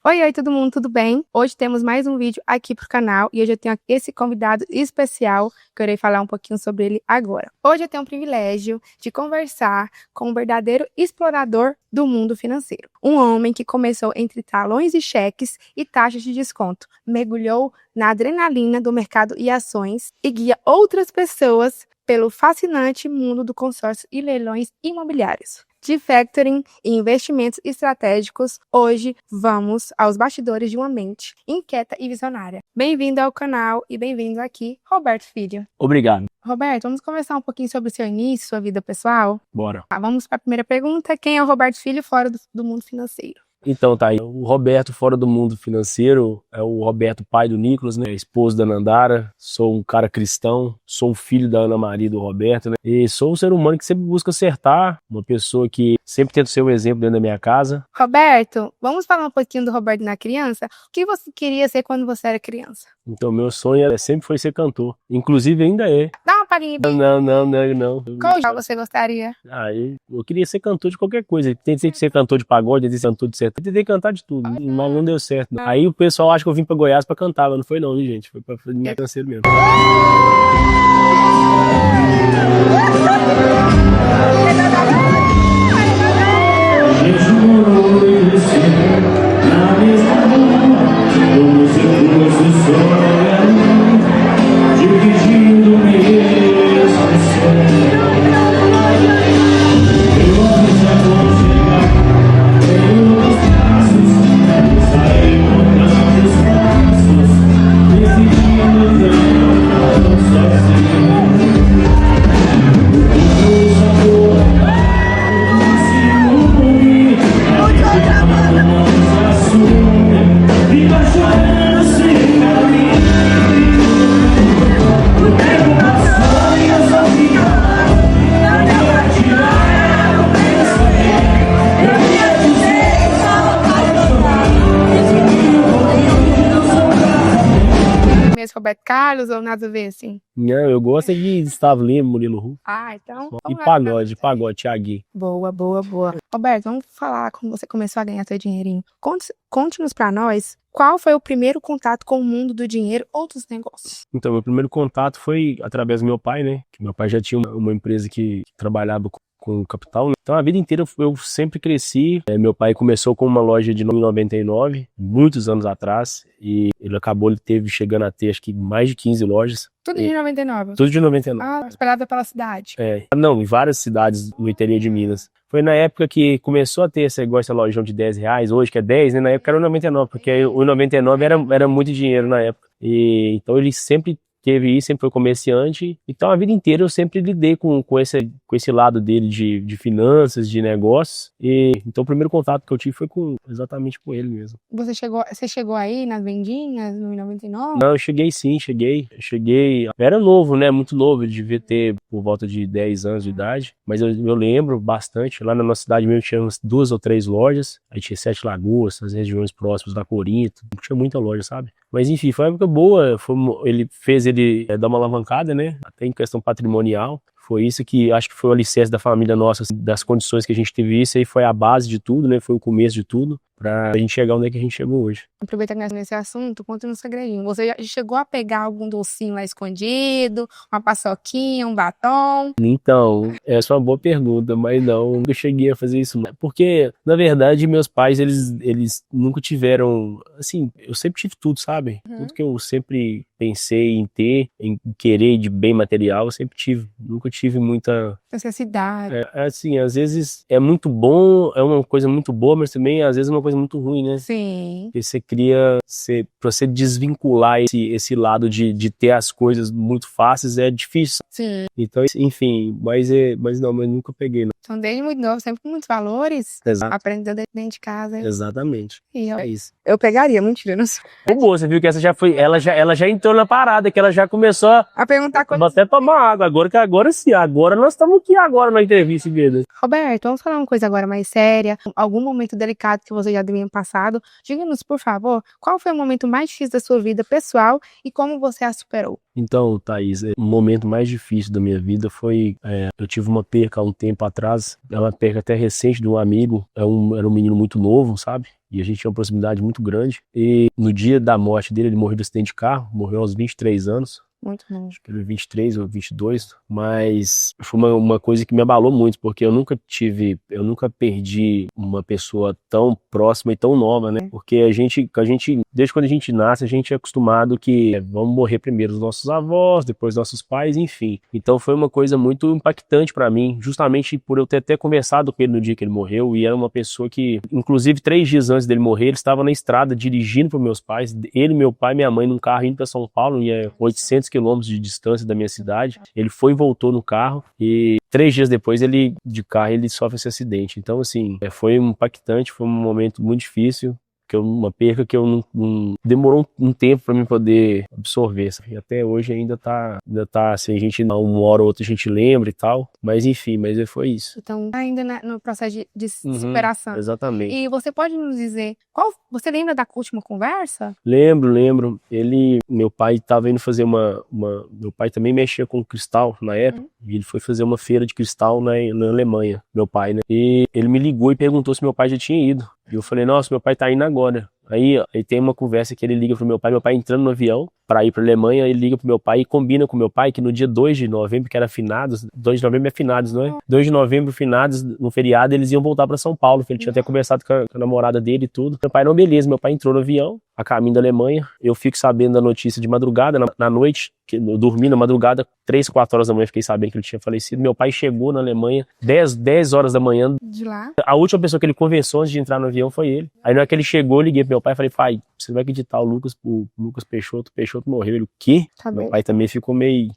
Oi, todo mundo, tudo bem? Hoje temos mais um vídeo aqui pro canal e hoje eu tenho esse convidado especial que eu irei falar um pouquinho sobre ele agora. Hoje eu tenho o privilégio de conversar com um verdadeiro explorador do mundo financeiro. Um homem que começou entre talões e cheques e taxas de desconto, mergulhou na adrenalina do mercado e ações e guia outras pessoas pelo fascinante mundo do consórcio e leilões imobiliários. De factoring e investimentos estratégicos, hoje vamos aos bastidores de uma mente inquieta e visionária. Bem-vindo ao canal e bem-vindo aqui, Roberto Filho. Obrigado. Roberto, vamos conversar um pouquinho sobre o seu início, sua vida pessoal? Bora. Vamos para a primeira pergunta. Quem é o Roberto Filho fora do mundo financeiro? Então tá aí, o Roberto fora do mundo financeiro é o Roberto, pai do Nicolas, né? Esposo da Nandara, sou um cara cristão, sou o filho da Ana Maria e do Roberto, né? E sou um ser humano que sempre busca acertar, uma pessoa que sempre tenta ser um exemplo dentro da minha casa. Roberto, vamos falar um pouquinho do Roberto na criança? O que você queria ser quando você era criança? Então meu sonho sempre foi ser cantor, inclusive ainda é. Dá uma palhinha. Não. Qual jogo você gostaria? Eu queria ser cantor de qualquer coisa, tentei ser cantor de pagode, tentei ser cantor de sertanejo, tentei cantar de tudo, mas não deu certo. Não. Aí o pessoal acha que eu vim pra Goiás pra cantar, mas não foi não, viu, gente? Foi pra minha financeiro mesmo. Roberto Carlos ou nada a ver, assim? Não, eu gosto de Gustavo Lima, Murilo Ruf. Então... E pagode, Thiaguinho. Boa. Roberto, vamos falar como você começou a ganhar seu dinheirinho. Conte-nos pra nós, qual foi o primeiro contato com o mundo do dinheiro ou dos negócios? Então, meu primeiro contato foi através do meu pai, né? Que meu pai já tinha uma empresa que trabalhava com capital, né? Então a vida inteira eu sempre cresci. Meu pai começou com uma loja de 99, muitos anos atrás, e ele teve chegando a ter acho que mais de 15 lojas. Tudo de 99? Tudo de 99. Ah, espalhada pela cidade? Não, em várias cidades no interior de Minas. Foi na época que começou a ter esse negócio de lojão de R$10, hoje que é 10, né? Na época era o 99, porque o 99 era muito dinheiro na época. E então ele sempre teve isso, sempre foi comerciante. Então a vida inteira eu sempre lidei com esse lado dele de finanças, de negócios. E então o primeiro contato que eu tive foi exatamente com ele mesmo. Você chegou aí nas vendinhas no 99? Não, eu cheguei sim, cheguei. Era novo, né? Muito novo, eu devia ter por volta de 10 anos de idade. Mas eu lembro bastante. Lá na nossa cidade mesmo tinha umas 2 ou 3 lojas. Aí tinha Sete Lagoas, as regiões próximas da Corinto. Tinha muita loja, sabe? Mas enfim, foi uma época boa. Ele fez dar uma alavancada, né? Até em questão patrimonial. Foi isso que acho que foi o alicerce da família nossa, das condições que a gente teve. Isso aí foi a base de tudo, né? Foi o começo de tudo, pra gente chegar onde é que a gente chegou hoje. Aproveitando nesse assunto, conta um segredinho. Você já chegou a pegar algum docinho lá escondido? Uma paçoquinha, um batom? Então, essa é uma boa pergunta, mas não, eu cheguei a fazer isso não. Porque, na verdade, meus pais, eles nunca tiveram, assim, eu sempre tive tudo, sabe? Tudo que eu sempre pensei em ter, em querer de bem material, eu sempre tive. Nunca tive muita necessidade. Assim, às vezes é muito bom, é uma coisa muito boa, mas também às vezes é uma coisa muito ruim, né? Sim. Porque você pra você desvincular esse lado de ter as coisas muito fáceis é difícil. Sim. Então, enfim, mas nunca peguei, não. Então, desde muito novo, sempre com muitos valores. Exato. Aprendeu dentro de casa. Exatamente. É isso. Eu pegaria, mentira, não sei. Boa, você viu que essa já foi, ela já entrou na parada, que ela já começou a perguntar coisas. Vou até tomar água, agora sim, agora nós estamos aqui agora na entrevista mesmo. Roberto, vamos falar uma coisa agora mais séria. Algum momento delicado que você já tenha passado. Diga-nos, por favor, qual foi o momento mais difícil da sua vida pessoal e como você a superou? Então, Thaís, o momento mais difícil da minha vida foi, eu tive uma perca há um tempo atrás, é uma perca até recente de um amigo, era um menino muito novo, sabe? E a gente tinha uma proximidade muito grande. E no dia da morte dele, ele morreu de acidente de carro, morreu aos 23 anos. Muito bom. Acho que ele 23 ou 22, mas foi uma coisa que me abalou muito, porque eu nunca perdi uma pessoa tão próxima e tão nova, né? Porque desde quando a gente nasce, a gente é acostumado que vamos morrer primeiro os nossos avós, depois nossos pais, enfim. Então foi uma coisa muito impactante pra mim, justamente por eu ter até conversado com ele no dia que ele morreu, e era uma pessoa que, inclusive 3 dias antes dele morrer, ele estava na estrada dirigindo para meus pais, ele, meu pai e minha mãe num carro indo para São Paulo, e é 800 quilômetros de distância da minha cidade. Ele foi e voltou no carro e 3 dias depois ele sofre esse acidente. Então assim, foi impactante, foi um momento muito difícil, uma perca que eu não demorou um tempo para mim poder absorver, sabe? E até hoje ainda tá assim, a gente uma hora ou outra a gente lembra e tal, mas enfim, mas foi isso. Então, ainda no processo de superação. Exatamente. E você pode nos dizer, você lembra da última conversa? Lembro. Meu pai estava indo fazer meu pai também mexia com cristal na época, e ele foi fazer uma feira de cristal na Alemanha, meu pai, né? E ele me ligou e perguntou se meu pai já tinha ido. E eu falei, nossa, meu pai tá indo agora. Aí tem uma conversa que ele liga pro meu pai entrando no avião para ir pra Alemanha, ele liga pro meu pai e combina com meu pai que no dia 2 de novembro, que era finados, 2 de novembro é finados, não é? 2 de novembro, finados, no feriado, eles iam voltar pra São Paulo, que ele tinha até conversado com a namorada dele e tudo. Meu pai, não, beleza, meu pai entrou no avião, a caminho da Alemanha, eu fico sabendo da notícia de madrugada, na noite, que eu dormi na madrugada, 3, 4 horas da manhã, fiquei sabendo que ele tinha falecido. Meu pai chegou na Alemanha, 10 horas da manhã. De lá? A última pessoa que ele conversou antes de entrar no avião foi ele. Aí na hora que ele chegou, eu liguei pro meu pai e falei, pai, você vai acreditar, o Lucas Peixoto morreu. Ele, o quê? Tá Meu bem. pai também ficou meio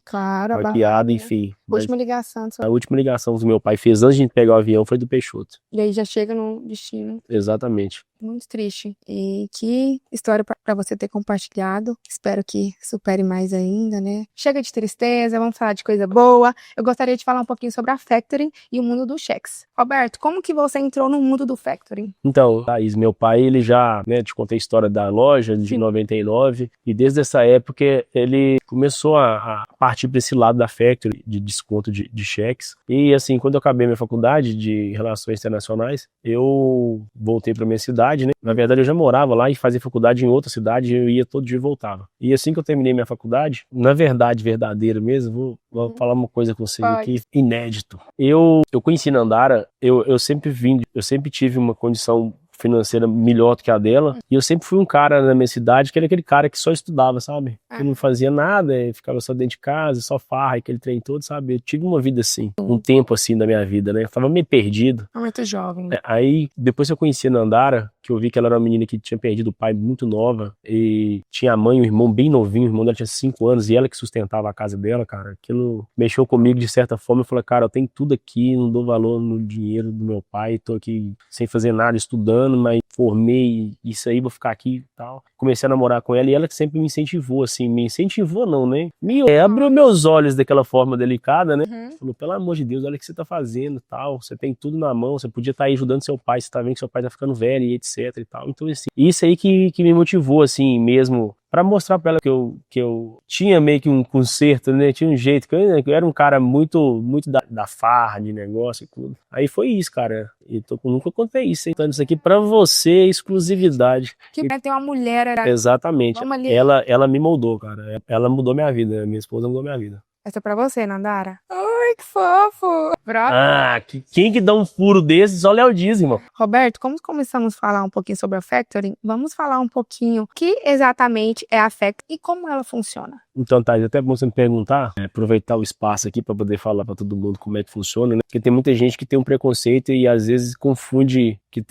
maquiado, enfim. Última ligação. A última ligação que meu pai fez antes de pegar o avião foi do Peixoto. E aí já chega no destino. Exatamente. Muito triste. E que história para você ter compartilhado. Espero que supere mais ainda, né? Chega de tristeza, vamos falar de coisa boa. Eu gostaria de falar um pouquinho sobre a factoring e o mundo dos cheques. Roberto, como que você entrou no mundo do factoring? Então, Thaís, meu pai, ele já, né, te contei a história da loja de 99, e desde essa época ele começou a partir para esse lado da factoring, de desconto de cheques. E assim, quando eu acabei minha faculdade de Relações Internacionais, eu voltei para minha cidade, né? Na verdade, eu já morava lá e fazia faculdade em outra cidade, eu ia todo dia e voltava. E assim que eu terminei minha faculdade, na verdade, verdadeira mesmo, vou falar uma coisa com vocês aqui, inédito. Eu conheci Nandara, eu sempre tive uma condição financeira melhor do que a dela, e eu sempre fui um cara na minha cidade que era aquele cara que só estudava, sabe? Que não fazia nada, ficava só dentro de casa, só farra, aquele trem todo, sabe? Eu tive uma vida assim, um tempo assim da minha vida, né? Eu tava meio perdido. Muito jovem. Aí, depois que eu conheci a Nandara, que eu vi que ela era uma menina que tinha perdido o pai muito nova, e tinha a mãe e o irmão bem novinho, o irmão dela tinha 5 anos, e ela que sustentava a casa dela, cara, aquilo mexeu comigo de certa forma. Eu falei, cara, eu tenho tudo aqui, não dou valor no dinheiro do meu pai, tô aqui sem fazer nada, estudando, mas formei, isso aí, vou ficar aqui e tal. Comecei a namorar com ela, e ela que sempre me incentivou, assim, me incentivou não, né? Abriu meus olhos daquela forma delicada, né? Falou, pelo amor de Deus, olha o que você tá fazendo e tal, você tem tudo na mão, você podia estar aí ajudando seu pai, você tá vendo que seu pai tá ficando velho e etc e tal. Então, assim, isso aí que me motivou, assim, mesmo, pra mostrar pra ela que eu tinha meio que um conserto, né? Tinha um jeito, que eu era um cara muito da farra, de negócio e tudo. Aí foi isso, cara. E nunca contei isso, hein? Então, isso aqui pra você, exclusividade. Que tem uma mulher... Exatamente. Ela me moldou, cara. Ela mudou minha vida. Minha esposa mudou minha vida. Essa é pra você, Nandara. Ai, que fofo. Quem que dá um furo desses? Só Léo Dias, irmão. Roberto, como começamos a falar um pouquinho sobre a factoring, vamos falar um pouquinho o que exatamente é a factoring e como ela funciona. Então, Thais, até bom você me perguntar, aproveitar o espaço aqui para poder falar para todo mundo como é que funciona, né? Porque tem muita gente que tem um preconceito e às vezes confunde que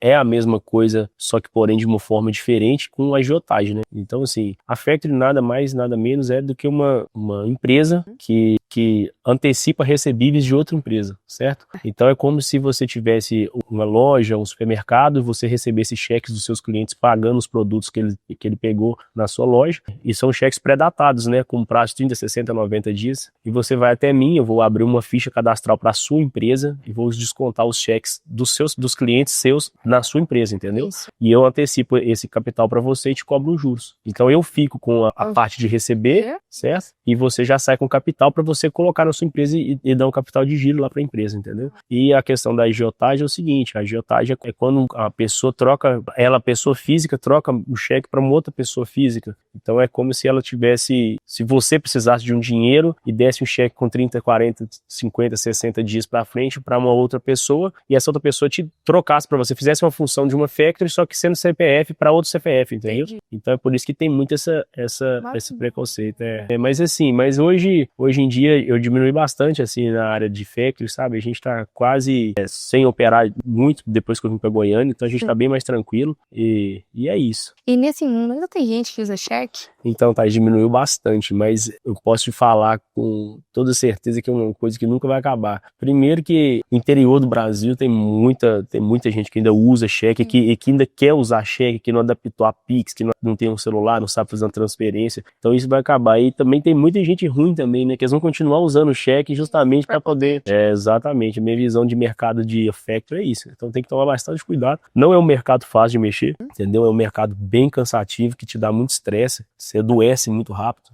é a mesma coisa, só que porém de uma forma diferente, com a agiotagem, né? Então, assim, a factoring nada mais, nada menos é do que uma empresa que antecipa recebíveis de outra empresa, certo? Então é como se você tivesse uma loja, um supermercado, e você recebesse cheques dos seus clientes pagando os produtos que ele pegou na sua loja, e são cheques pré-datados. limitados, né, com prazo de 30, 60, 90 dias, e você vai até mim, eu vou abrir uma ficha cadastral para a sua empresa e vou descontar os cheques dos clientes seus na sua empresa, entendeu? Isso. E eu antecipo esse capital para você e te cobro os juros. Então eu fico com a parte de receber, certo? E você já sai com capital para você colocar na sua empresa e dar um capital de giro lá para a empresa, entendeu? E a questão da agiotagem é o seguinte, a agiotagem é quando a pessoa troca, a pessoa física troca o cheque para uma outra pessoa física. Então é como se ela tivesse, se você precisasse de um dinheiro e desse um cheque com 30, 40, 50, 60 dias para frente para uma outra pessoa e essa outra pessoa te trocasse para você, fizesse uma função de uma factory, só que sendo CPF para outro CPF, entendeu? Entendi. Então é por isso que tem muito esse preconceito. Mas assim, hoje em dia eu diminui bastante assim na área de factory, sabe? A gente tá quase sem operar muito depois que eu vim para Goiânia, então a gente tá bem mais tranquilo e é isso. E nesse mundo ainda tem gente que usa cheque? Então, tá, diminuiu bastante, mas eu posso te falar com toda certeza que é uma coisa que nunca vai acabar. Primeiro que no interior do Brasil tem muita gente que ainda usa cheque e que ainda quer usar cheque, que não adaptou a Pix, que não tem um celular, não sabe fazer uma transferência. Então isso vai acabar. E também tem muita gente ruim também, né, que eles vão continuar usando o cheque justamente para poder... exatamente. A minha visão de mercado de factory é isso. Então tem que tomar bastante cuidado. Não é um mercado fácil de mexer, entendeu? É um mercado bem cansativo, que te dá muito estresse. Você adoece muito rápido,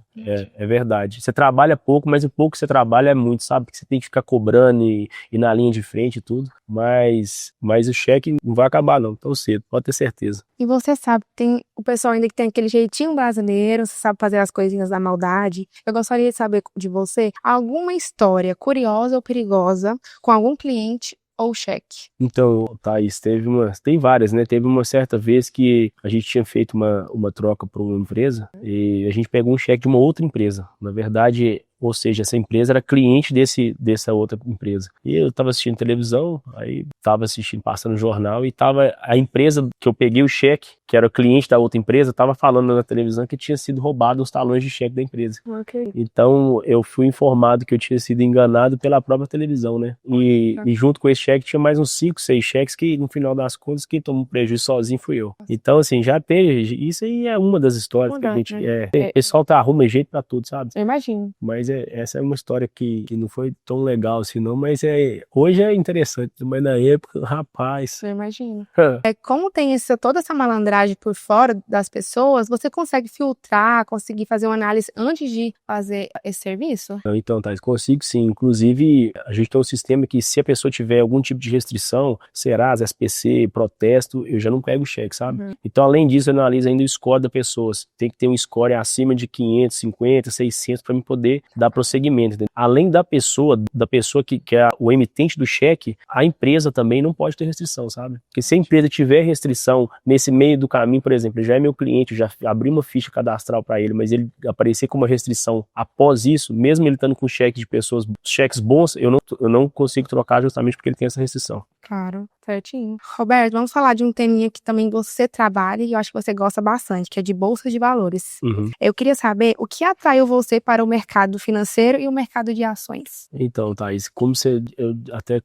é verdade. Você trabalha pouco, mas o pouco que você trabalha é muito, sabe? Que você tem que ficar cobrando e na linha de frente e tudo. Mas o cheque não vai acabar não, tão cedo, pode ter certeza. E você sabe, tem o pessoal ainda que tem aquele jeitinho brasileiro, você sabe fazer as coisinhas da maldade. Eu gostaria de saber de você alguma história curiosa ou perigosa com algum cliente ou cheque. Então, Thaís, tem várias, né? Teve uma certa vez que a gente tinha feito uma troca para uma empresa e a gente pegou um cheque de uma outra empresa. Na verdade, ou seja, essa empresa era cliente dessa outra empresa. E eu estava assistindo televisão, aí estava assistindo, passando jornal, e tava a empresa que eu peguei o cheque, que era o cliente da outra empresa, estava falando na televisão que tinha sido roubado os talões de cheque da empresa. Okay. Então eu fui informado que eu tinha sido enganado pela própria televisão, né? E junto com esse cheque tinha mais uns 5, 6 cheques que no final das contas quem tomou prejuízo sozinho fui eu. Então assim, já teve, isso aí é uma das histórias que a gente... O pessoal arruma jeito pra tudo, sabe? Eu imagino. Mas essa é uma história que não foi tão legal assim não, mas hoje é interessante, mas na época, rapaz... Eu imagino. Como tem toda essa malandragem por fora das pessoas, você consegue filtrar, conseguir fazer uma análise antes de fazer esse serviço? Então, Thais, consigo sim. Inclusive, a gente tem um sistema que se a pessoa tiver algum tipo de restrição, Serasa, SPC, protesto, eu já não pego o cheque, sabe? Então, além disso, eu analiso ainda o score da pessoa. Tem que ter um score acima de 550, 600 para me poder dar prosseguimento. Entendeu? Além da pessoa que é o emitente do cheque, a empresa também não pode ter restrição, sabe? Porque se a empresa tiver restrição nesse meio do caminho, por exemplo, ele já é meu cliente, eu já abri uma ficha cadastral para ele, mas ele aparecer com uma restrição após isso, mesmo ele estando com cheques bons, eu não consigo trocar justamente porque ele tem essa restrição. Claro, certinho. Roberto, vamos falar de um teminha que também você trabalha e eu acho que você gosta bastante, que é de bolsa de valores. Eu queria saber o que atraiu você para o mercado financeiro e o mercado de ações. Então, Thaís, eu até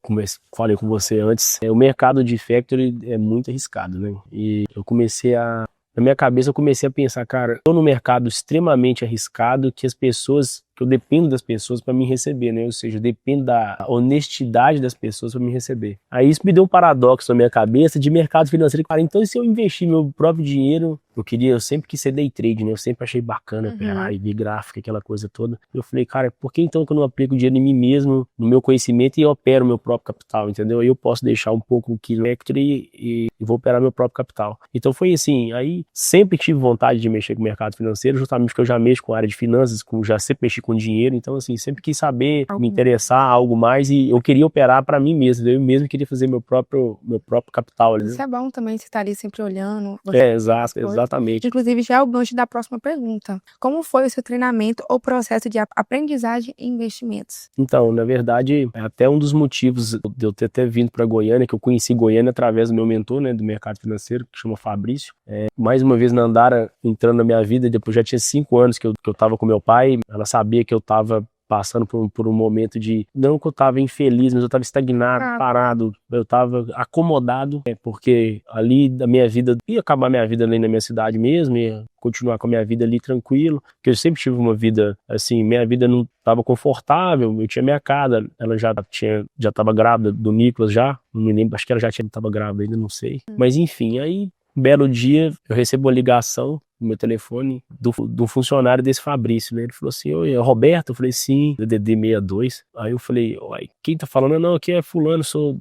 falei com você antes, o mercado de factory é muito arriscado, né? E na minha cabeça eu comecei a pensar, cara, eu tô num mercado extremamente arriscado que eu dependo das pessoas para me receber, né? Ou seja, eu dependo da honestidade das pessoas para me receber. Aí isso me deu um paradoxo na minha cabeça de mercado financeiro. Cara, então e se eu investir meu próprio dinheiro? Eu sempre quis ser day trade, né? Eu sempre achei bacana operar e ver gráfico, aquela coisa toda. Eu falei, cara, por que então que eu não aplico o dinheiro em mim mesmo, no meu conhecimento e opero o meu próprio capital, entendeu? Aí eu posso deixar um pouco aqui no equity e vou operar meu próprio capital. Então foi assim, aí sempre tive vontade de mexer com o mercado financeiro, justamente porque eu já mexo com a área de finanças, já sempre mexi com dinheiro, então assim, sempre quis saber, me interessar algo mais e eu queria operar para mim mesmo, eu mesmo queria fazer meu próprio capital. Isso é bom também, você estar ali sempre olhando. Exatamente. Inclusive já é o gancho da próxima pergunta. Como foi o seu treinamento ou processo de aprendizagem e investimentos? Então, na verdade, é até um dos motivos de eu ter até vindo para Goiânia, que eu conheci Goiânia através do meu mentor, né, do mercado financeiro, que chama Fabrício. Mais uma vez, Nandara entrando na minha vida, depois já tinha 5 anos que eu estava com meu pai, ela sabia que eu estava passando por um momento de, não que eu tava infeliz, mas eu tava estagnado, parado, eu tava acomodado, porque ali da minha vida, ia acabar minha vida ali na minha cidade mesmo, ia continuar com a minha vida ali tranquilo, porque eu sempre tive uma vida, assim, minha vida não tava confortável, eu tinha minha casa, ela já tava grávida do Nicolas já, não me lembro, acho que ela já tava grávida ainda, não sei, mas enfim, aí um belo dia eu recebo uma ligação no meu telefone do funcionário desse Fabrício, né? Ele falou assim: oi, é o Roberto? Eu falei: sim, do DD62. Aí eu falei: uai, quem tá falando? Não, aqui é fulano, sou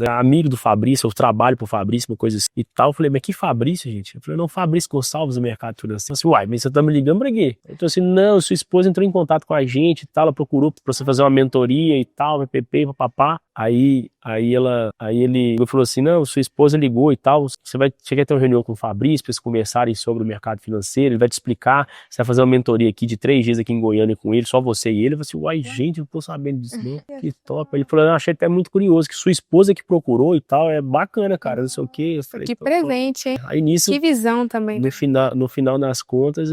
amigo do Fabrício, eu trabalho pro Fabrício, uma coisa assim e tal. Eu falei: mas que Fabrício, gente? Eu falei: não, Fabrício Gonçalves do mercado financeiro. Eu falei: uai, mas você tá me ligando pra quê? Ele falou assim: não, sua esposa entrou em contato com a gente e tal, ela procurou pra você fazer uma mentoria e tal, PPP, papapá. Aí ele falou assim: não, sua esposa ligou e tal, você quer ter uma reunião com o Fabrício pra vocês conversarem sobre o mercado financeiro, ele vai te explicar, você vai fazer uma mentoria aqui de 3 dias aqui em Goiânia com ele, só você e ele. Eu falei assim: uai, gente, eu não tô sabendo disso não, que top. Ele falou: não, achei até muito curioso, que sua esposa que procurou e tal, é bacana, cara, não sei o quê. Eu falei: que presente, hein? Aí nisso, que visão também. No final das contas,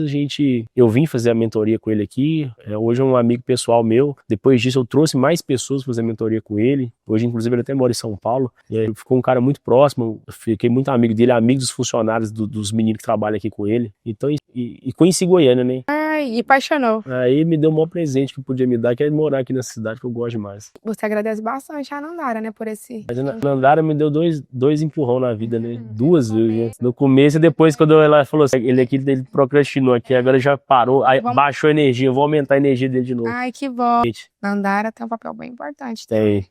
eu vim fazer a mentoria com ele aqui, hoje é um amigo pessoal meu, depois disso eu trouxe mais pessoas pra fazer a mentoria com ele, hoje inclusive ele até mora em São Paulo, e aí ficou um cara muito próximo, eu fiquei muito amigo dele, amigo dos funcionários, dos meninos que trabalham aqui com ele, então, e conheci Goiânia, né? Ai, e apaixonou. Aí me deu o maior presente que podia me dar, que é morar aqui na cidade, que eu gosto demais. Você agradece bastante a Nandara, né, por esse... Mas a Nandara me deu dois empurrão na vida, né? 2 vezes, né? No começo e depois, quando ela falou assim, ele procrastinou aqui, agora já parou, aí baixou a energia, eu vou aumentar a energia dele de novo. Ai, que bom. Nandara tem um papel bem importante. Tem.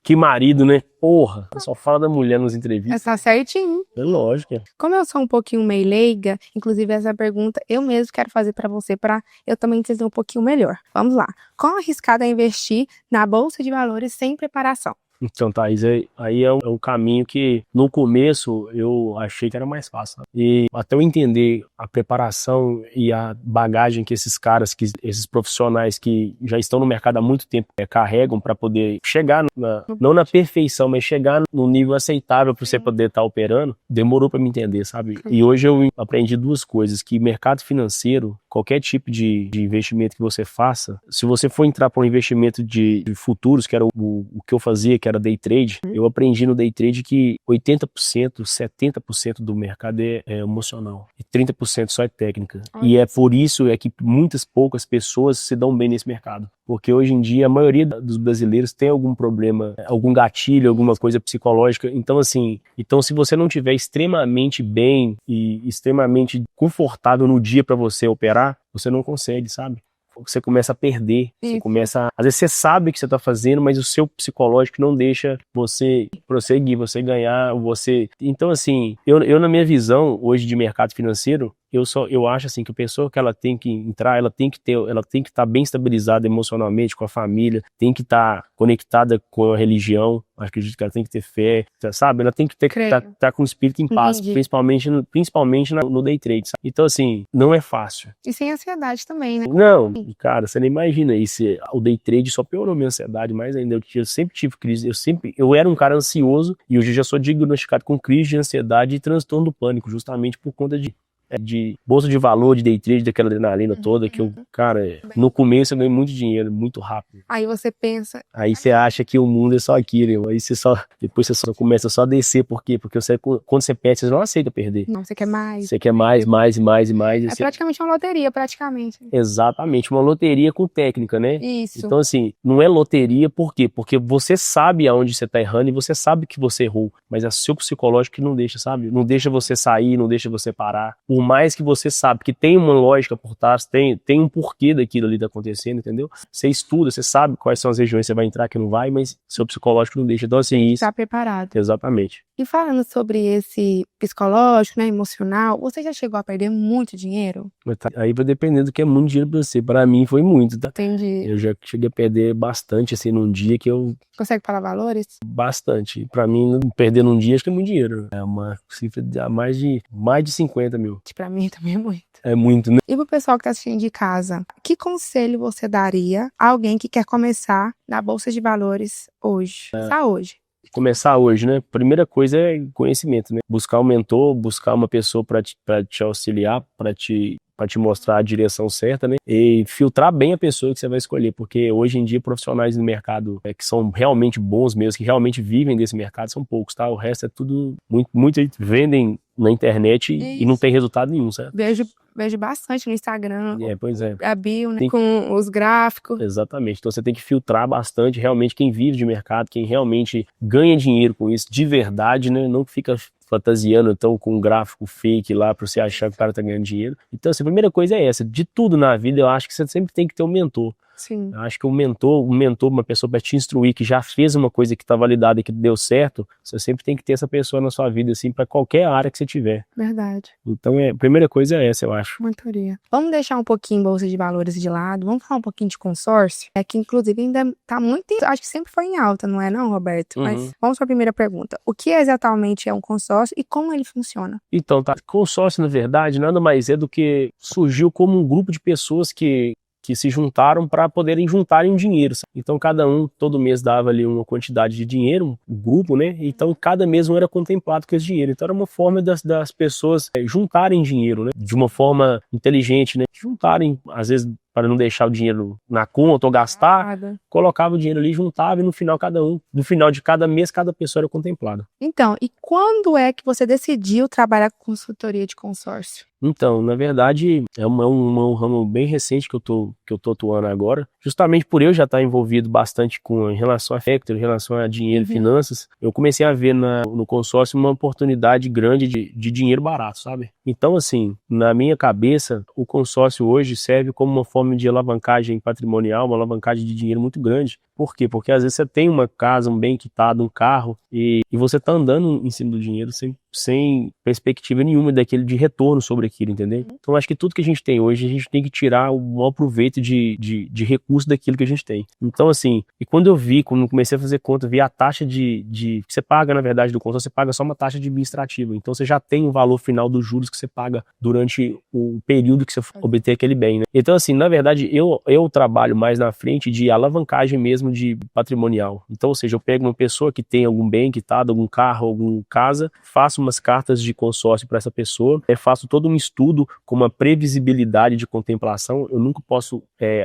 Que marido, né? Porra, só fala da mulher nas entrevistas. Tá certinho. É lógico. Como eu sou um pouquinho meio leiga, inclusive essa pergunta eu mesmo quero fazer pra você, pra eu também entender um pouquinho melhor. Vamos lá. Quão arriscado é investir na Bolsa de Valores sem preparação? Então, Thaís, aí é um caminho que no começo eu achei que era mais fácil, sabe? E até eu entender a preparação e a bagagem que esses profissionais que já estão no mercado há muito tempo carregam para poder chegar, não na perfeição, mas chegar no nível aceitável para você poder estar operando, demorou para me entender, sabe? E hoje eu aprendi 2 coisas, que mercado financeiro, qualquer tipo de investimento que você faça, se você for entrar para um investimento de futuros, que era o que eu fazia, que era day trade, eu aprendi no day trade que 80%, 70% do mercado é emocional e 30% só é técnica. E é por isso que poucas pessoas se dão bem nesse mercado. Porque hoje em dia a maioria dos brasileiros tem algum problema, algum gatilho, alguma coisa psicológica. Então assim, se você não estiver extremamente bem e extremamente confortável no dia para você operar, você não consegue, sabe? Você começa a perder, às vezes você sabe o que você está fazendo, mas o seu psicológico não deixa você prosseguir, você ganhar, então assim, eu na minha visão hoje de mercado financeiro, eu acho assim que a pessoa que ela tem que entrar, ela tem que estar bem estabilizada emocionalmente com a família, tem que estar conectada com a religião, acredito que ela tem que ter fé, sabe? Ela tem que estar com o espírito em paz, principalmente no day trade, sabe? Então assim, não é fácil. E sem ansiedade também, né? Não, cara, você nem imagina isso. O day trade só piorou minha ansiedade mais ainda. Eu sempre tive crise, eu era um cara ansioso e hoje já sou diagnosticado com crise de ansiedade e transtorno do pânico, justamente por conta de bolsa de valor, de day trade, daquela adrenalina toda que cara, no começo eu ganhei muito dinheiro, muito rápido. Aí você pensa... Aí você acha que o mundo é só aquilo, aí depois você só começa só a descer, por quê? Porque quando você perde, você não aceita perder. Não, você quer mais. Você quer mais e mais. É praticamente uma loteria, praticamente. Exatamente, uma loteria com técnica, né? Isso. Então assim, não é loteria, por quê? Porque você sabe aonde você tá errando e você sabe que você errou, mas é seu psicológico que não deixa, sabe? Não deixa você sair, não deixa você parar. Por mais que você sabe que tem uma lógica por trás, tem um porquê daquilo ali tá acontecendo, entendeu? Você estuda, você sabe quais são as regiões que você vai entrar, que não vai, mas seu psicológico não deixa. Então assim, isso... Tá preparado. Exatamente. E falando sobre esse psicológico, né, emocional, você já chegou a perder muito dinheiro? Aí vai depender do que é muito dinheiro pra você. Pra mim foi muito, tá? Entendi. Eu já cheguei a perder bastante, assim, num dia que eu... Consegue falar valores? Bastante. Pra mim, perder num dia acho que é muito dinheiro. É uma cifra de mais de 50 mil. Pra mim também é muito. É muito, né? E pro pessoal que tá assistindo de casa, que conselho você daria a alguém que quer começar na Bolsa de Valores hoje? Começar hoje. Começar hoje, né? Primeira coisa é conhecimento, né? Buscar um mentor, buscar uma pessoa para te auxiliar, para te para te mostrar a direção certa, né? E filtrar bem a pessoa que você vai escolher, porque hoje em dia profissionais no mercado que são realmente bons mesmo, que realmente vivem desse mercado, são poucos, tá? O resto é tudo muito vendem na internet e não tem resultado nenhum, certo? Vejo bastante no Instagram, Pois é. a bio, né, com os gráficos. Exatamente. Então você tem que filtrar bastante realmente quem vive de mercado, quem realmente ganha dinheiro com isso de verdade, né? Não fica fantasiando então com um gráfico fake lá para você achar que o cara tá ganhando dinheiro. Então assim, a primeira coisa é essa. De tudo na vida, eu acho que você sempre tem que ter um mentor. Sim. Eu acho que um mentor, uma pessoa para te instruir, que já fez uma coisa que está validada e que deu certo, você sempre tem que ter essa pessoa na sua vida, assim, para qualquer área que você tiver. Verdade. Então, a primeira coisa é essa, eu acho. Mentoria. Vamos deixar um pouquinho Bolsa de Valores de lado, vamos falar um pouquinho de consórcio, que inclusive ainda tá muito, acho que sempre foi em alta, não é não, Roberto? Mas vamos para a primeira pergunta. O que exatamente é um consórcio e como ele funciona? Então, tá, consórcio, na verdade, nada mais é do que surgiu como um grupo de pessoas que se juntaram para poderem juntarem dinheiro. Então cada um todo mês dava ali uma quantidade de dinheiro, um grupo, né? Então cada mês um era contemplado com esse dinheiro. Então era uma forma das pessoas juntarem dinheiro, né? De uma forma inteligente, né? Juntarem, às vezes, para não deixar o dinheiro na conta ou gastar, colocava o dinheiro ali, juntava e no final de cada mês, cada pessoa era contemplada. Então, e quando é que você decidiu trabalhar com consultoria de consórcio? Então, na verdade, é um ramo bem recente que eu tô atuando agora. Justamente por eu já estar envolvido bastante em relação a factory, em relação a dinheiro e finanças, eu comecei a ver no consórcio uma oportunidade grande de dinheiro barato, sabe? Então, assim, na minha cabeça, o consórcio hoje serve como uma forma de alavancagem patrimonial, uma alavancagem de dinheiro muito grande. Por quê? Porque às vezes você tem uma casa, um bem quitado, um carro, e você tá andando em cima do dinheiro sem perspectiva nenhuma de retorno sobre aquilo, entendeu? Então acho que tudo que a gente tem hoje, a gente tem que tirar o maior proveito de recurso daquilo que a gente tem. Então assim, e quando eu comecei a fazer conta, vi a taxa que você paga, na verdade, do consórcio, você paga só uma taxa administrativa. Então você já tem o valor final dos juros que você paga durante o período que você obter aquele bem, né? Então assim, na verdade, eu trabalho mais na frente de alavancagem mesmo de patrimonial. Então, ou seja, eu pego uma pessoa que tem algum bem quitado, algum carro, alguma casa, faço umas cartas de consórcio para essa pessoa, faço todo um estudo com uma previsibilidade de contemplação. Eu nunca posso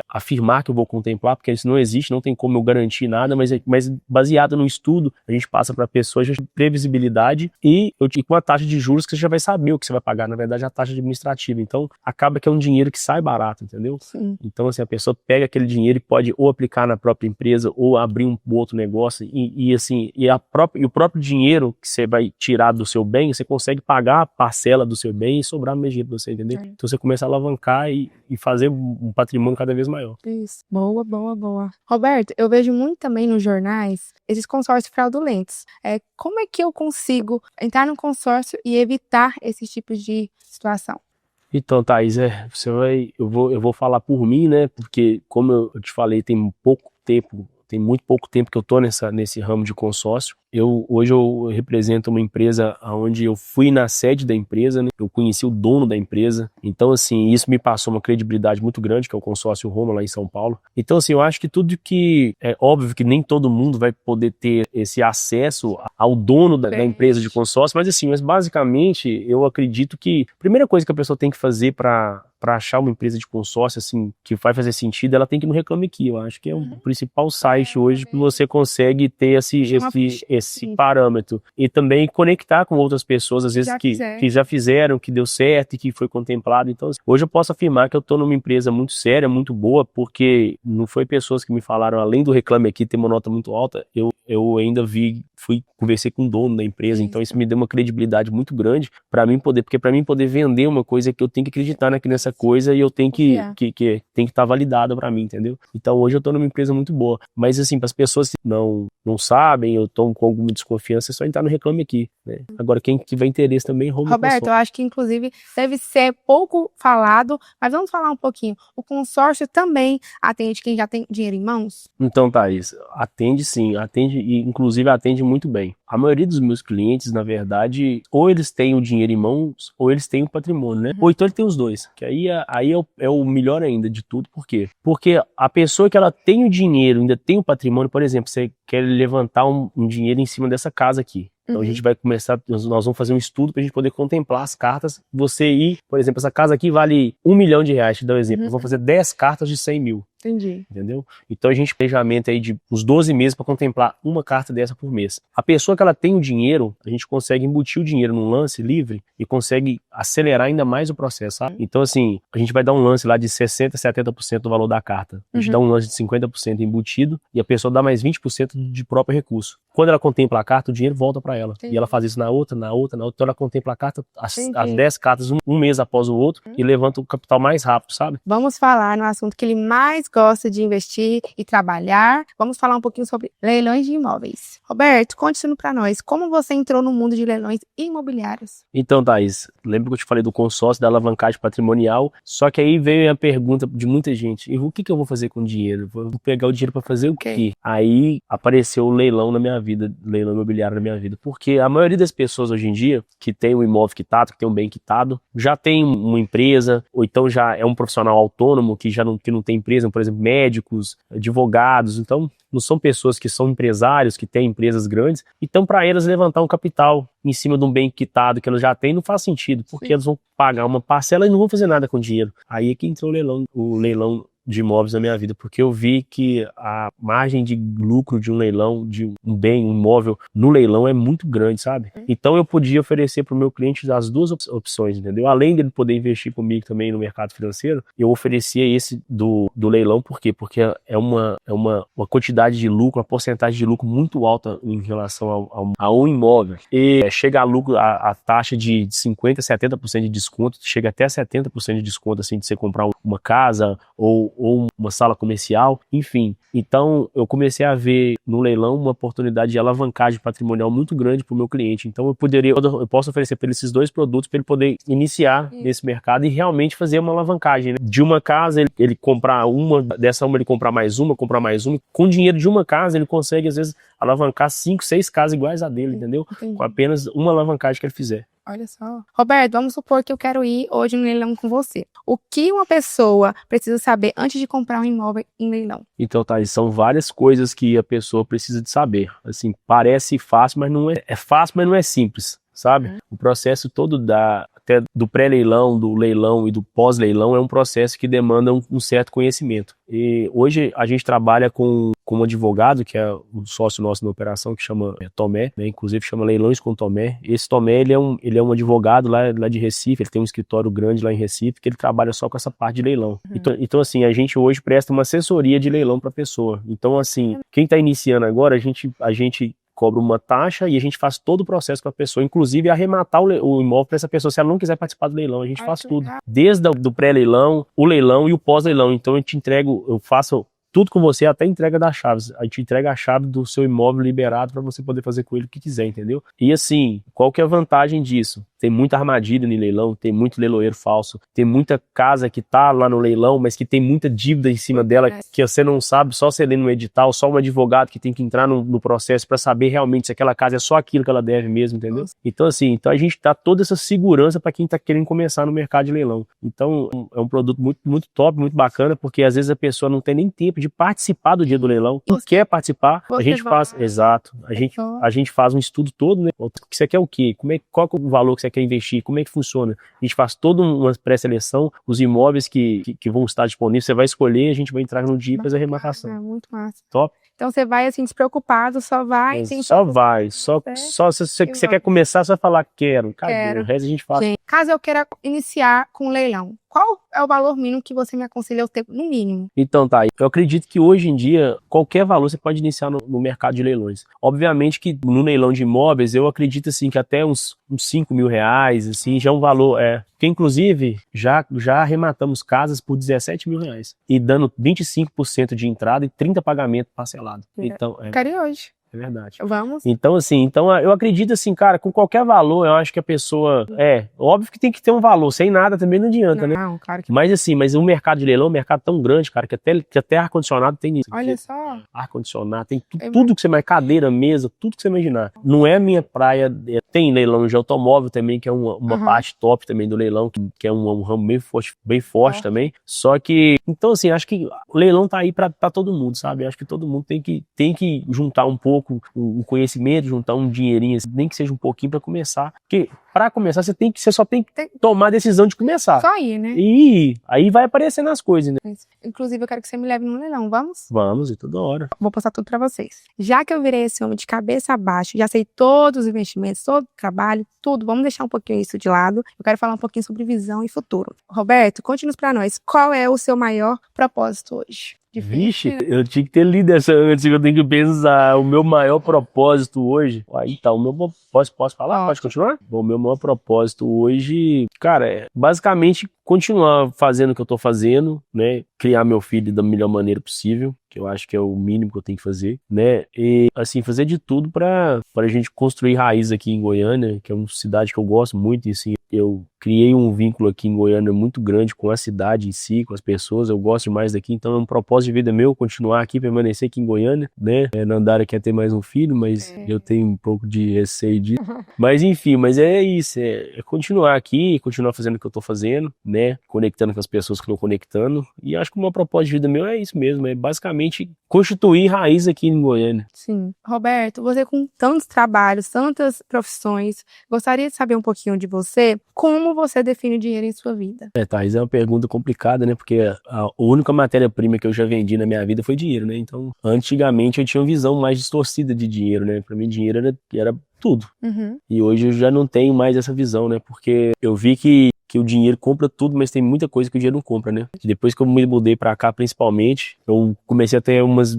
afirmar que eu vou contemplar, porque isso não existe, não tem como eu garantir nada, mas baseado no estudo, a gente passa para a pessoa já previsibilidade e com a taxa de juros que você já vai saber o que você vai pagar, na verdade, a taxa administrativa. Então, acaba que é um dinheiro que sai barato, entendeu? Sim. Então, assim, a pessoa pega aquele dinheiro e pode ou aplicar na própria empresa ou abrir um outro negócio e o próprio dinheiro que você vai tirar do seu bem, você consegue pagar a parcela do seu bem e sobrar mais dinheiro pra você, entendeu? Então você começa a alavancar e fazer um patrimônio cada vez maior. Isso. Boa. Roberto, eu vejo muito também nos jornais esses consórcios fraudulentos. Como é que eu consigo entrar no consórcio e evitar esses tipos de situação? Então, Thaís, eu vou falar por mim, né? Porque, como eu te falei, tem muito pouco tempo que eu tô nesse ramo de consórcio. Hoje eu represento uma empresa onde eu fui na sede da empresa, né? Eu conheci o dono da empresa. Então, assim, isso me passou uma credibilidade muito grande, que é o consórcio Roma lá em São Paulo. Então, assim, eu acho que tudo que... É óbvio que nem todo mundo vai poder ter esse acesso ao dono da empresa de consórcio, mas basicamente eu acredito que a primeira coisa que a pessoa tem que fazer para achar uma empresa de consórcio, assim, que vai fazer sentido, ela tem que ir no Reclame Aqui. Eu acho que é o principal site hoje que você consegue ter esse parâmetro. E também conectar com outras pessoas, às vezes, que já fizeram, que deu certo e que foi contemplado. Então, hoje eu posso afirmar que eu estou numa empresa muito séria, muito boa, porque não foi pessoas que me falaram, além do Reclame Aqui ter uma nota muito alta, eu ainda conversei com o dono da empresa, então isso me deu uma credibilidade muito grande para mim poder vender uma coisa que eu tenho que acreditar nessa coisa e eu tenho que estar validada para mim, entendeu? Então hoje eu tô numa empresa muito boa, mas assim, para as pessoas que não sabem, eu tô com alguma desconfiança, é só entrar no Reclame Aqui, né? Agora quem tiver interesse também, Roberto, eu acho que inclusive deve ser pouco falado, mas vamos falar um pouquinho. O consórcio também atende quem já tem dinheiro em mãos? Então, Thaís, atende sim, e inclusive atende muito bem. A maioria dos meus clientes, na verdade, ou eles têm o dinheiro em mãos, ou eles têm o patrimônio, né? Ou então ele tem os dois, que aí é o melhor ainda de tudo. Por quê? Porque a pessoa que ela tem o dinheiro, ainda tem o patrimônio, por exemplo, você quer levantar um dinheiro em cima dessa casa aqui. Então a gente vai começar, nós vamos fazer um estudo pra gente poder contemplar as cartas. Você ir, por exemplo, essa casa aqui vale R$1 milhão, te dar um exemplo. Nós vamos fazer 10 cartas de 100 mil. Entendi. Entendeu? Então a gente tem planejamento aí de uns 12 meses para contemplar uma carta dessa por mês. A pessoa que ela tem o dinheiro, a gente consegue embutir o dinheiro num lance livre e consegue acelerar ainda mais o processo, sabe? Então assim, a gente vai dar um lance lá de 60%, 70% do valor da carta. A gente dá um lance de 50% embutido e a pessoa dá mais 20% de próprio recurso. Quando ela contempla a carta, o dinheiro volta para ela. E ela faz isso na outra. Então ela contempla a carta, as 10 cartas um mês após o outro e levanta o capital mais rápido, sabe? Vamos falar no assunto que ele mais gosta de investir e trabalhar. Vamos falar um pouquinho sobre leilões de imóveis. Roberto, conte isso para nós. Como você entrou no mundo de leilões imobiliários? Então, Thaís, lembra que eu te falei do consórcio, da alavancagem patrimonial? Só que aí veio a pergunta de muita gente: e o que eu vou fazer com o dinheiro? Vou pegar o dinheiro para fazer o quê? Aí apareceu o leilão na minha vida, leilão imobiliário na minha vida. Porque a maioria das pessoas hoje em dia, que tem um imóvel quitado, que tem um bem quitado, já tem uma empresa, ou então já é um profissional autônomo que não tem empresa, por exemplo, médicos, advogados. Então, não são pessoas que são empresários, que têm empresas grandes. Então, para elas levantar um capital em cima de um bem quitado que elas já têm, não faz sentido, porque elas vão pagar uma parcela e não vão fazer nada com o dinheiro. Aí é que entrou o leilão de imóveis na minha vida, porque eu vi que a margem de lucro de um leilão, de um bem, um imóvel no leilão é muito grande, sabe? Então eu podia oferecer para o meu cliente as duas opções, entendeu? Além dele poder investir comigo também no mercado financeiro, eu oferecia esse do leilão, por quê? Porque é uma quantidade de lucro, uma porcentagem de lucro muito alta em relação a um imóvel. E chega a lucro, a taxa de 50%, 70% de desconto, chega até 70% de desconto, assim, de você comprar uma casa ou uma sala comercial, enfim. Então, eu comecei a ver no leilão uma oportunidade de alavancagem patrimonial muito grande para o meu cliente. Então, eu posso oferecer para ele esses dois produtos para ele poder iniciar nesse mercado e realmente fazer uma alavancagem, né? De uma casa, ele comprar uma, dessa uma ele comprar mais uma. Com o dinheiro de uma casa, ele consegue, às vezes, alavancar 5, 6 casas iguais a dele, entendeu? Entendi. Com apenas uma alavancagem que ele fizer. Olha só. Roberto, vamos supor que eu quero ir hoje no leilão com você. O que uma pessoa precisa saber antes de comprar um imóvel em leilão? Então, Thaís, são várias coisas que a pessoa precisa de saber. Assim, parece fácil, mas não é. É fácil, mas não é simples, sabe? O processo todo até do pré-leilão, do leilão e do pós-leilão é um processo que demanda um certo conhecimento. E hoje a gente trabalha com um advogado, que é um sócio nosso na operação, que chama Tomé, né? Inclusive chama Leilões com Tomé. Esse Tomé, ele é um advogado lá de Recife, ele tem um escritório grande lá em Recife, que ele trabalha só com essa parte de leilão. Então, assim, a gente hoje presta uma assessoria de leilão para a pessoa. Então, assim, quem está iniciando agora, a gente cobra uma taxa e a gente faz todo o processo para a pessoa, inclusive arrematar o imóvel para essa pessoa, se ela não quiser participar do leilão, a gente faz tudo. Desde do pré-leilão, o leilão e o pós-leilão. Então eu faço tudo com você, até a entrega das chaves. A gente entrega a chave do seu imóvel liberado para você poder fazer com ele o que quiser, entendeu? E assim, qual que é a vantagem disso? Tem muita armadilha no leilão, tem muito leiloeiro falso, tem muita casa que tá lá no leilão, mas que tem muita dívida em cima dela, que você não sabe, só você lendo no edital, só um advogado que tem que entrar no processo para saber realmente se aquela casa é só aquilo que ela deve mesmo, entendeu? Então assim, a gente dá toda essa segurança para quem tá querendo começar no mercado de leilão. Então é um produto muito, muito top, muito bacana, porque às vezes a pessoa não tem nem tempo de participar do dia do leilão, não quer participar, a gente faz, exato, a gente faz um estudo todo, né? Você quer o quê? Qual é o valor que você quer investir? Como é que funciona? A gente faz toda uma pré-seleção, os imóveis que vão estar disponíveis, você vai escolher, a gente vai entrar no dia e fazer a arrematação. É muito massa. Top. Então você vai assim despreocupado, só vai. Só se você quer começar, você vai falar quero. O resto a gente faz. Gente, caso eu queira iniciar com um leilão, qual é o valor mínimo que você me aconselha eu ter no mínimo? Então tá, eu acredito que hoje em dia qualquer valor você pode iniciar no mercado de leilões. Obviamente que no leilão de imóveis eu acredito assim que até uns 5 mil reais, assim, já é um valor, porque inclusive já arrematamos casas por 17 mil reais e dando 25% de entrada e 30 pagamentos parcelados. Então, Quero ir hoje. É verdade. Vamos. Então, assim, eu acredito assim, cara, com qualquer valor, eu acho que a pessoa. Óbvio que tem que ter um valor, sem nada também não adianta, né? Não, claro que mas assim, o mercado de leilão é um mercado tão grande, cara, que até ar-condicionado tem nisso. Olha só. ar-condicionado, tem tudo que você imaginar, cadeira, mesa, tudo que você imaginar. Não é a minha praia, tem leilão de automóvel também, que é uma parte top também do leilão, que é um ramo bem forte também. Só que, então assim, acho que o leilão tá aí pra todo mundo, sabe? Acho que todo mundo tem que juntar um pouco o conhecimento, juntar um dinheirinho, nem que seja um pouquinho pra começar. Porque pra começar, você só tem que tomar a decisão de começar. Só ir, né? E aí vai aparecendo as coisas, né? Inclusive, eu quero que você me leve no leilão, vamos? Vamos, e toda hora. Vou postar tudo pra vocês. Já que eu virei esse homem de cabeça abaixo, já sei todos os investimentos, todo o trabalho, tudo, vamos deixar um pouquinho isso de lado. Eu quero falar um pouquinho sobre visão e futuro. Roberto, conte-nos pra nós, qual é o seu maior propósito hoje? Vixe, eu tinha que ter lido essa antes, eu tenho que pensar. O meu maior propósito hoje. Aí tá, posso falar? Pode continuar? Bom, o meu maior propósito hoje, cara, é basicamente continuar fazendo o que eu tô fazendo, né? Criar meu filho da melhor maneira possível, que eu acho que é o mínimo que eu tenho que fazer, né? E, assim, fazer de tudo pra gente construir raiz aqui em Goiânia, que é uma cidade que eu gosto muito, e assim, eu criei um vínculo aqui em Goiânia muito grande com a cidade em si, com as pessoas, eu gosto demais daqui, então é um propósito de vida meu continuar aqui, permanecer aqui em Goiânia, né? Nandara quer ter mais um filho, mas eu tenho um pouco de receio disso. Mas enfim, mas é isso, é continuar aqui, continuar fazendo o que eu tô fazendo, né? Conectando com as pessoas que estão conectando, e acho que o meu propósito de vida meu é isso mesmo, é basicamente constituir raiz aqui em Goiânia. Sim. Roberto, você com tantos trabalhos, tantas profissões, gostaria de saber um pouquinho de você, como você define o dinheiro em sua vida? Thaís, é uma pergunta complicada, né? Porque a única matéria-prima que eu já vendi na minha vida foi dinheiro, né? Então, antigamente eu tinha uma visão mais distorcida de dinheiro, né? Pra mim, dinheiro era tudo. E hoje eu já não tenho mais essa visão, né? Porque eu vi que o dinheiro compra tudo, mas tem muita coisa que o dinheiro não compra, né? Depois que eu me mudei pra cá, principalmente, eu comecei a ter umas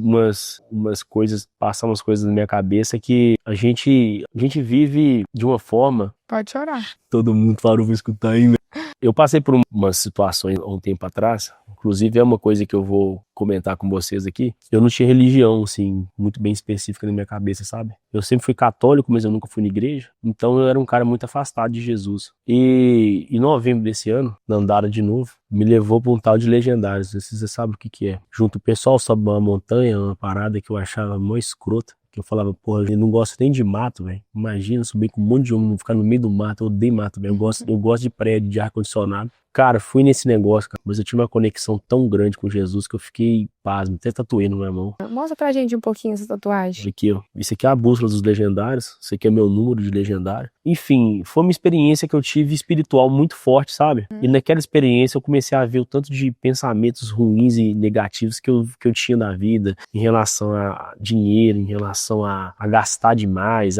coisas, passar umas coisas na minha cabeça que a gente vive de uma forma... Pode chorar. Todo mundo parou pra escutar ainda. Eu passei por umas situações há um tempo atrás, inclusive é uma coisa que eu vou comentar com vocês aqui. Eu não tinha religião, assim, muito bem específica na minha cabeça, sabe? Eu sempre fui católico, mas eu nunca fui na igreja, então eu era um cara muito afastado de Jesus. E em novembro desse ano, Nandara de novo, me levou para um tal de Legendários, você sabe o que é. Junto o pessoal sobe uma montanha, uma parada que eu achava mó escrota. Que eu falava, porra, eu não gosto nem de mato, velho. Imagina subir com um monte de homem, ficar no meio do mato. Eu odeio mato, velho. Eu gosto de prédio, de ar-condicionado. Cara, fui nesse negócio, cara, mas eu tive uma conexão tão grande com Jesus que eu fiquei pasmo, até tatuei na minha mão. Mostra pra gente um pouquinho essa tatuagem. Aqui, ó. Isso aqui é a bússola dos legendários. Isso aqui é meu número de legendário. Enfim, foi uma experiência que eu tive espiritual muito forte, sabe? E naquela experiência eu comecei a ver o tanto de pensamentos ruins e negativos que eu tinha na vida, em relação a dinheiro, em relação a gastar demais,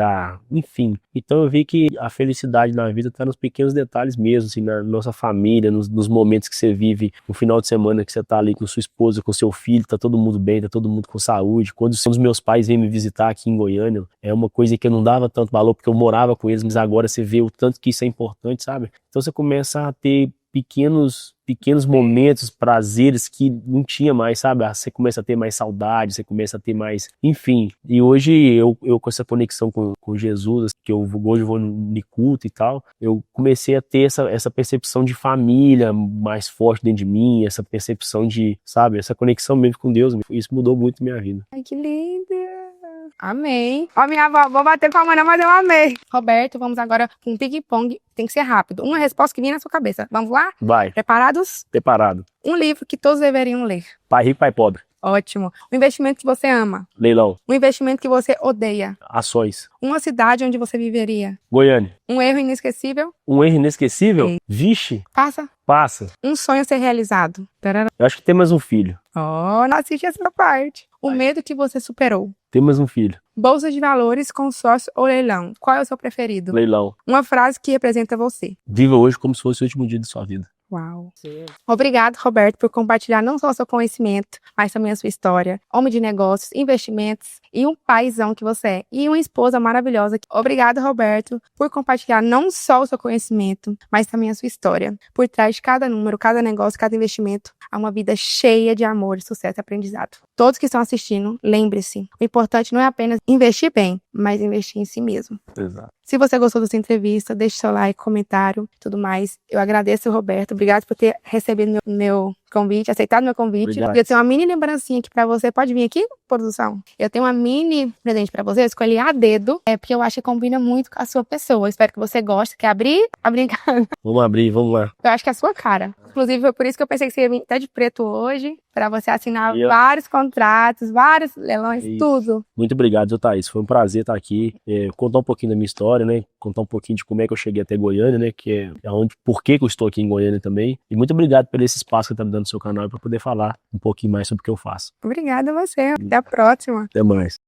enfim. Então eu vi que a felicidade na vida tá nos pequenos detalhes mesmo, assim, na nossa família, nos momentos que você vive, no final de semana que você tá ali com sua esposa, com seu filho, tá todo mundo bem, tá todo mundo com saúde. Quando os meus pais vêm me visitar aqui em Goiânia, é uma coisa que eu não dava tanto valor porque eu morava com eles, mas agora você vê o tanto que isso é importante, sabe? Então você começa a ter pequenos momentos, prazeres que não tinha mais, sabe? Você começa a ter mais saudade, você começa a ter mais... Enfim, e hoje eu com essa conexão com Jesus, que hoje eu vou no culto e tal, eu comecei a ter essa percepção de família mais forte dentro de mim, essa percepção de, sabe? Essa conexão mesmo com Deus. Isso mudou muito minha vida. Ai, que linda! Amei. Ó, minha avó, vou bater palma não, mas eu amei. Roberto, vamos agora com um ping-pong. Tem que ser rápido. Uma resposta que vem na sua cabeça. Vamos lá? Vai. Preparados? Preparado. Um livro que todos deveriam ler. Pai Rico, Pai Pobre. Ótimo. Um investimento que você ama. Leilão. Um investimento que você odeia. Ações. Uma cidade onde você viveria. Goiânia. Um erro inesquecível. Um erro inesquecível? Vixe. Passa. Um sonho a ser realizado. Tarará. Eu acho que tem mais um filho. Oh, não assiste essa parte. O medo que você superou. Tem mais um filho. Bolsa de valores, consórcio ou leilão? Qual é o seu preferido? Leilão. Uma frase que representa você. Viva hoje como se fosse o último dia de sua vida. Uau. Obrigado, Roberto, por compartilhar não só o seu conhecimento, mas também a sua história. Homem de negócios, investimentos e um paizão que você é. E uma esposa maravilhosa. Obrigado, Roberto, por compartilhar não só o seu conhecimento, mas também a sua história. Por trás de cada número, cada negócio, cada investimento, há uma vida cheia de amor, sucesso e aprendizado. Todos que estão assistindo, lembre-se, o importante não é apenas investir bem, mas investir em si mesmo. Exato. Se você gostou dessa entrevista, deixe seu like, comentário, tudo mais. Eu agradeço, Roberto. Obrigado por ter recebido meu convite, aceitado meu convite. Obrigado. E eu tenho uma mini lembrancinha aqui pra você. Pode vir aqui, produção? Eu tenho uma mini presente pra você. Eu escolhi a dedo, porque eu acho que combina muito com a sua pessoa. Espero que você goste. Quer abrir? Abrir em casa. Vamos abrir, vamos lá. Eu acho que é a sua cara. Inclusive, foi por isso que eu pensei que você ia vir até de preto hoje, pra você assinar E eu- vários contratos, vários leilões, Isso. tudo. Muito obrigado, viu, Thaís? Foi um prazer estar aqui, contar um pouquinho da minha história, né? Contar um pouquinho de como é que eu cheguei até Goiânia, né? Que é onde, por que que eu estou aqui em Goiânia também. E muito obrigado por esse espaço que está me dando no seu canal para poder falar um pouquinho mais sobre o que eu faço. Obrigada a você. Até a próxima. Até mais.